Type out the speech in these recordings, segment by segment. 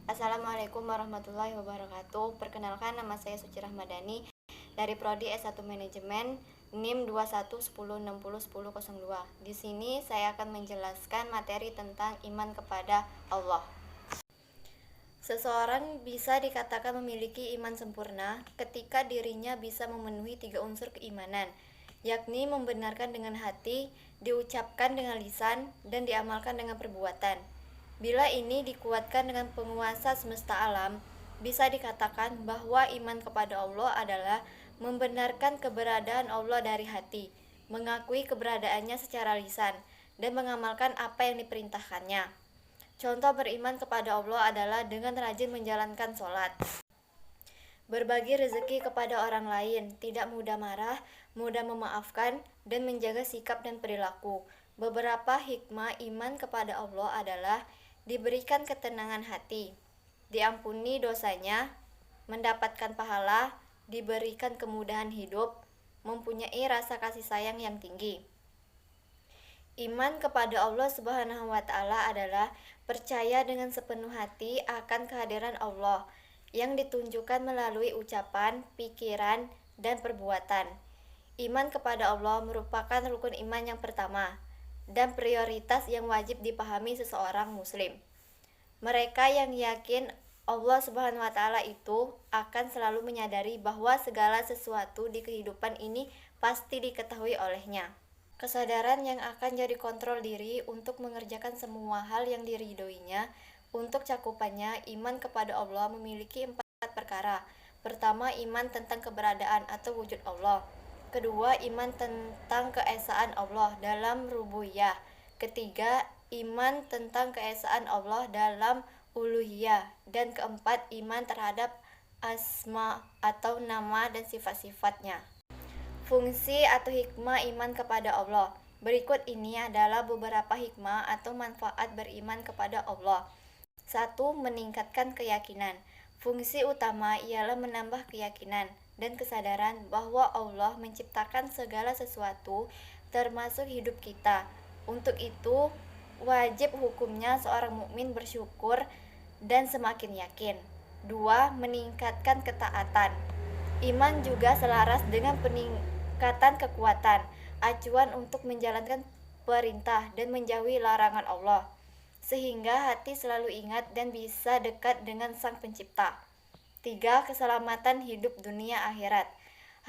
Assalamualaikum warahmatullahi wabarakatuh. Perkenalkan, nama saya Suci Rahmadani dari Prodi S1 Manajemen NIM 2110601002. Di sini saya akan menjelaskan materi tentang iman kepada Allah. Seseorang bisa dikatakan memiliki iman sempurna ketika dirinya bisa memenuhi 3 unsur keimanan, yakni membenarkan dengan hati, diucapkan dengan lisan, dan diamalkan dengan perbuatan. Bila ini dikuatkan dengan penguasa semesta alam, bisa dikatakan bahwa iman kepada Allah adalah membenarkan keberadaan Allah dari hati, mengakui keberadaannya secara lisan, dan mengamalkan apa yang diperintahkannya. Contoh beriman kepada Allah adalah dengan rajin menjalankan sholat, berbagi rezeki kepada orang lain, tidak mudah marah, mudah memaafkan, dan menjaga sikap dan perilaku. Beberapa hikmah iman kepada Allah adalah diberikan ketenangan hati, diampuni dosanya, mendapatkan pahala, diberikan kemudahan hidup, mempunyai rasa kasih sayang yang tinggi. Iman kepada Allah Subhanahu wa Ta'ala adalah percaya dengan sepenuh hati akan kehadiran Allah yang ditunjukkan melalui ucapan, pikiran, dan perbuatan. Iman kepada Allah merupakan rukun iman yang pertama dan prioritas yang wajib dipahami seseorang muslim. Mereka yang yakin Allah Subhanahu wa Ta'ala itu akan selalu menyadari bahwa segala sesuatu di kehidupan ini pasti diketahui olehnya. Kesadaran yang akan jadi kontrol diri untuk mengerjakan semua hal yang diridhoinya. Untuk cakupannya, iman kepada Allah memiliki 4 perkara. Pertama, iman tentang keberadaan atau wujud Allah. Kedua, iman tentang keesaan Allah dalam rububiyah. Ketiga, iman tentang keesaan Allah dalam uluhiyah. Dan keempat, iman terhadap asma atau nama dan sifat-sifatnya. Fungsi atau hikmah iman kepada Allah. Berikut ini adalah beberapa hikmah atau manfaat beriman kepada Allah. 1. Meningkatkan keyakinan. Fungsi utama ialah menambah keyakinan dan kesadaran bahwa Allah menciptakan segala sesuatu termasuk hidup kita. Untuk itu, wajib hukumnya seorang mukmin bersyukur dan semakin yakin. 2. Meningkatkan ketaatan. Iman juga selaras dengan peningkatan kekuatan, acuan untuk menjalankan perintah dan menjauhi larangan Allah, sehingga hati selalu ingat dan bisa dekat dengan Sang Pencipta. 3. Keselamatan hidup dunia akhirat.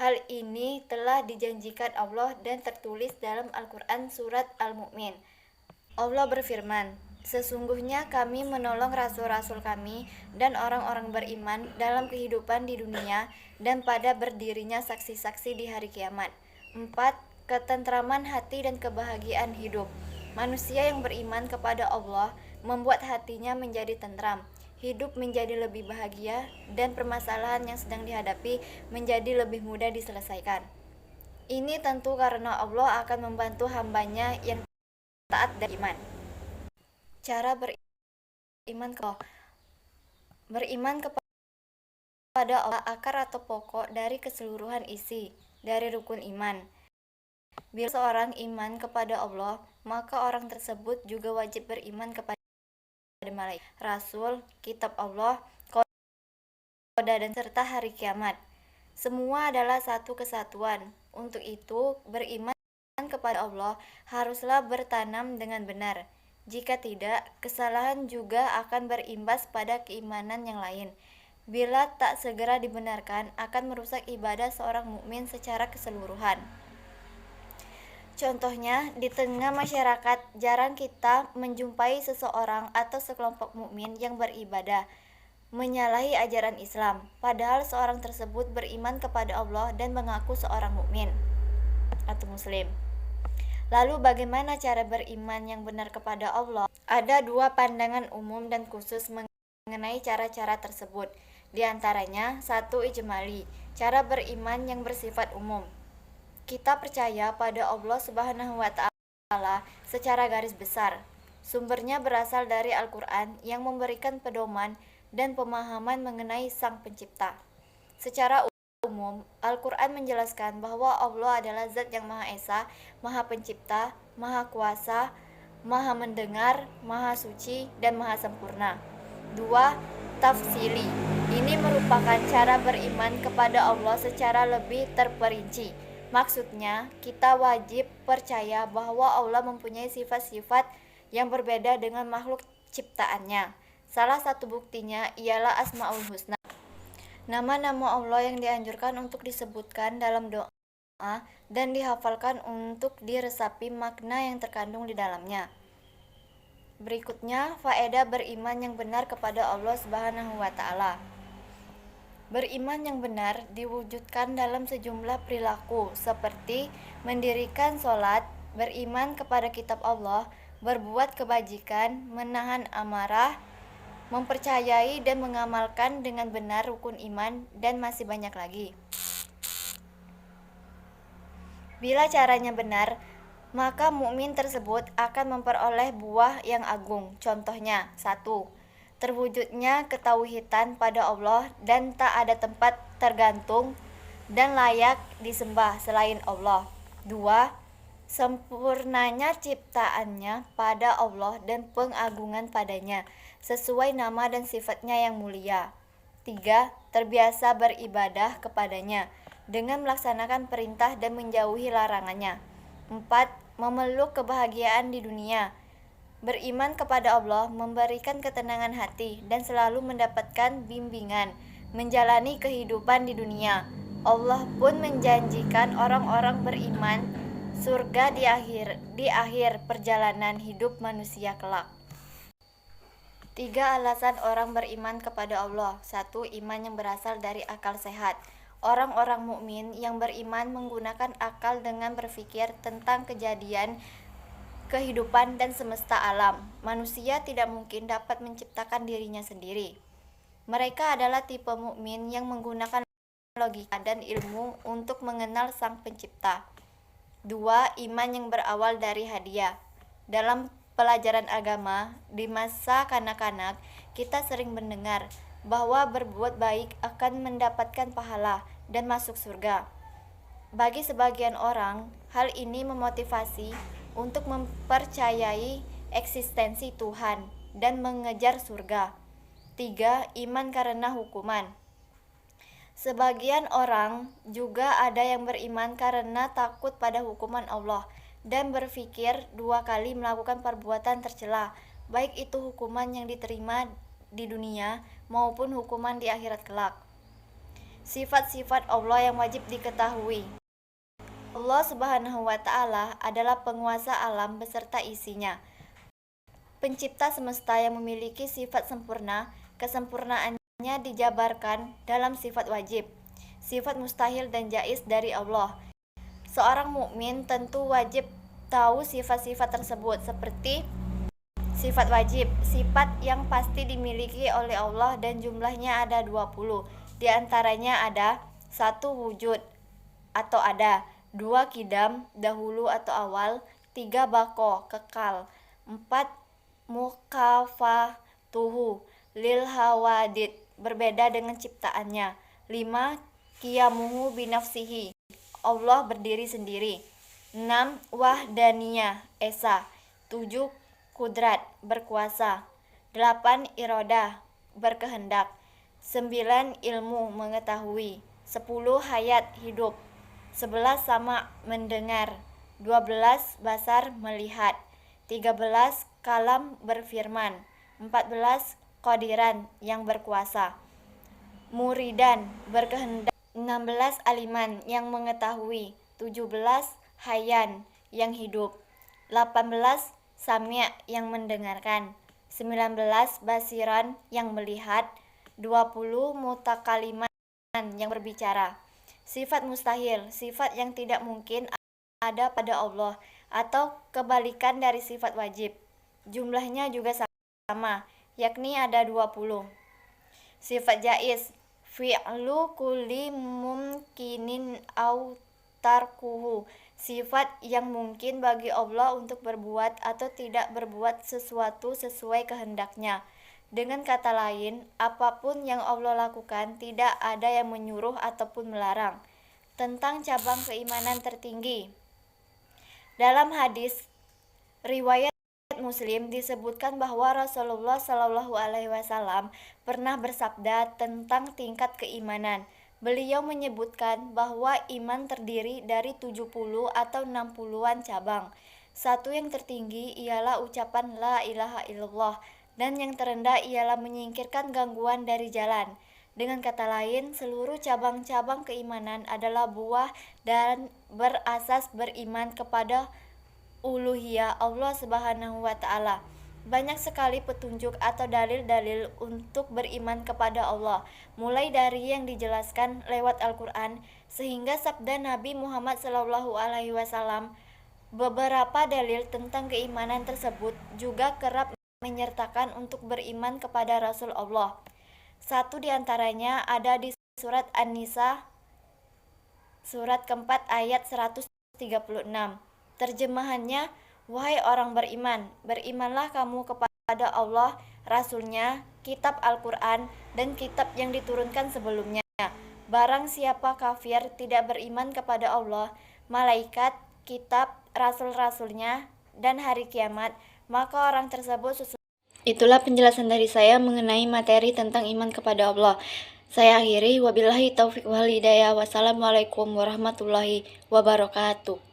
Hal ini telah dijanjikan Allah dan tertulis dalam Al-Quran surat Al-Mu'min. Allah berfirman, "Sesungguhnya kami menolong rasul-rasul kami dan orang-orang beriman dalam kehidupan di dunia dan pada berdirinya saksi-saksi di hari kiamat." 4. Ketentraman hati dan kebahagiaan hidup. Manusia yang beriman kepada Allah membuat hatinya menjadi tentram, hidup menjadi lebih bahagia, dan permasalahan yang sedang dihadapi menjadi lebih mudah diselesaikan. Ini tentu karena Allah akan membantu hambanya yang taat dan iman. Cara beriman kepada Allah akar atau pokok dari keseluruhan isi dari rukun iman. Bila seorang iman kepada Allah, maka orang tersebut juga wajib beriman kepada malaikat, rasul, kitab Allah, qada dan serta hari kiamat. Semua adalah satu kesatuan. Untuk itu, beriman kepada Allah haruslah bertanam dengan benar. Jika tidak, kesalahan juga akan berimbas pada keimanan yang lain. Bila tak segera dibenarkan, akan merusak ibadah seorang mukmin secara keseluruhan. Contohnya, di tengah masyarakat jarang kita menjumpai seseorang atau sekelompok mukmin yang beribadah menyalahi ajaran Islam, padahal seorang tersebut beriman kepada Allah dan mengaku seorang mukmin atau muslim. Lalu bagaimana cara beriman yang benar kepada Allah? Ada 2 pandangan umum dan khusus mengenai cara-cara tersebut. Di antaranya, 1. Ijmali, cara beriman yang bersifat umum. Kita percaya pada Allah Subhanahu wa Ta'ala secara garis besar. Sumbernya berasal dari Al-Quran yang memberikan pedoman dan pemahaman mengenai Sang Pencipta. Secara umum, Al-Quran menjelaskan bahwa Allah adalah Zat yang Maha Esa, Maha Pencipta, Maha Kuasa, Maha Mendengar, Maha Suci, dan Maha Sempurna. 2. tafsili. Ini merupakan cara beriman kepada Allah secara lebih terperinci. Maksudnya, kita wajib percaya bahwa Allah mempunyai sifat-sifat yang berbeda dengan makhluk ciptaannya. Salah satu buktinya ialah Asmaul Husna. Nama-nama Allah yang dianjurkan untuk disebutkan dalam doa dan dihafalkan untuk diresapi makna yang terkandung di dalamnya. Berikutnya, faedah beriman yang benar kepada Allah Subhanahu wa Ta'ala. Beriman yang benar diwujudkan dalam sejumlah perilaku seperti mendirikan sholat, beriman kepada kitab Allah, berbuat kebajikan, menahan amarah, mempercayai dan mengamalkan dengan benar rukun iman, dan masih banyak lagi. Bila caranya benar, maka mukmin tersebut akan memperoleh buah yang agung. Contohnya, 1. Terwujudnya ketauhidan pada Allah dan tak ada tempat tergantung dan layak disembah selain Allah. 2. Sempurnanya ciptaannya pada Allah dan pengagungan padanya sesuai nama dan sifatnya yang mulia. 3. Terbiasa beribadah kepadanya dengan melaksanakan perintah dan menjauhi larangannya. 4. Memeluk kebahagiaan di dunia. Beriman kepada Allah memberikan ketenangan hati dan selalu mendapatkan bimbingan menjalani kehidupan di dunia. Allah pun menjanjikan orang-orang beriman surga di akhir perjalanan hidup manusia kelak. 3 alasan orang beriman kepada Allah. 1. Iman yang berasal dari akal sehat. Orang-orang mukmin yang beriman menggunakan akal dengan berpikir tentang kejadian, kehidupan dan semesta alam. Manusia tidak mungkin dapat menciptakan dirinya sendiri. Mereka adalah tipe mukmin yang menggunakan logika dan ilmu untuk mengenal Sang Pencipta. 2. Iman yang berawal dari hadiah. Dalam pelajaran agama di masa kanak-kanak, kita sering mendengar bahwa berbuat baik akan mendapatkan pahala dan masuk surga. Bagi sebagian orang, hal ini memotivasi untuk mempercayai eksistensi Tuhan dan mengejar surga. 3. Iman karena hukuman. Sebagian orang juga ada yang beriman karena takut pada hukuman Allah dan berpikir 2 kali melakukan perbuatan tercela, baik itu hukuman yang diterima di dunia maupun hukuman di akhirat kelak. Sifat-sifat Allah yang wajib diketahui. Allah Subhanahu wa Ta'ala adalah penguasa alam beserta isinya, pencipta semesta yang memiliki sifat sempurna. Kesempurnaannya dijabarkan dalam sifat wajib, sifat mustahil dan jaiz dari Allah. Seorang mukmin tentu wajib tahu sifat-sifat tersebut, seperti sifat wajib, sifat yang pasti dimiliki oleh Allah dan jumlahnya ada 20. Di antaranya ada 1. Wujud atau ada, 2. Kidam, dahulu atau awal, 3. Bako, kekal, 4. Mukafatuhu, lil hawadid, berbeda dengan ciptaannya, 5. Qiyamuhu binafsihi, Allah berdiri sendiri, 6. Wahdaniyah, esa, 7. Kudrat, berkuasa, 8. Irodah, berkehendak, 9. Ilmu, mengetahui, 10. Hayat, hidup, 11. Sama, mendengar, 12. Basar, melihat, 13. Kalam, berfirman, 14. Qadiran, yang berkuasa, muridan, berkehendak, 16. Aliman, yang mengetahui, 17. Hayan, yang hidup, 18. Sami', yang mendengarkan, 19. Basiran, yang melihat, 20. Mutakaliman, yang berbicara. Sifat mustahil, sifat yang tidak mungkin ada pada Allah atau kebalikan dari sifat wajib. Jumlahnya juga sama, yakni ada 20. Sifat jaiz, fi'lu kulli mumkinin au tarkuhu, sifat yang mungkin bagi Allah untuk berbuat atau tidak berbuat sesuatu sesuai kehendaknya. Dengan kata lain, apapun yang Allah lakukan tidak ada yang menyuruh ataupun melarang. Tentang cabang keimanan tertinggi, dalam hadis riwayat Muslim disebutkan bahwa Rasulullah Shallallahu Alaihi Wasallam pernah bersabda tentang tingkat keimanan. Beliau menyebutkan bahwa iman terdiri dari 70 atau 60-an cabang. Satu yang tertinggi ialah ucapan la ilaha illallah, dan yang terendah ialah menyingkirkan gangguan dari jalan. Dengan kata lain, seluruh cabang-cabang keimanan adalah buah dan berasas beriman kepada uluhiyah Allah Subhanahu wa taala. Banyak sekali petunjuk atau dalil-dalil untuk beriman kepada Allah, mulai dari yang dijelaskan lewat Al-Qur'an sehingga sabda Nabi Muhammad sallallahu alaihi wasallam. Beberapa dalil tentang keimanan tersebut juga kerap menyertakan untuk beriman kepada Rasul Allah. Satu di antaranya ada di surat An-Nisa surat keempat ayat 136. Terjemahannya, wahai orang beriman, berimanlah kamu kepada Allah, Rasul-Nya, kitab Al-Quran, dan kitab yang diturunkan sebelumnya. Barang siapa kafir tidak beriman kepada Allah, malaikat, kitab, rasul-rasulnya, dan hari kiamat, maka orang tersebut Itulah penjelasan dari saya mengenai materi tentang iman kepada Allah. Saya akhiri, wabillahi taufiq wal hidayah. Wassalamualaikum warahmatullahi wabarakatuh.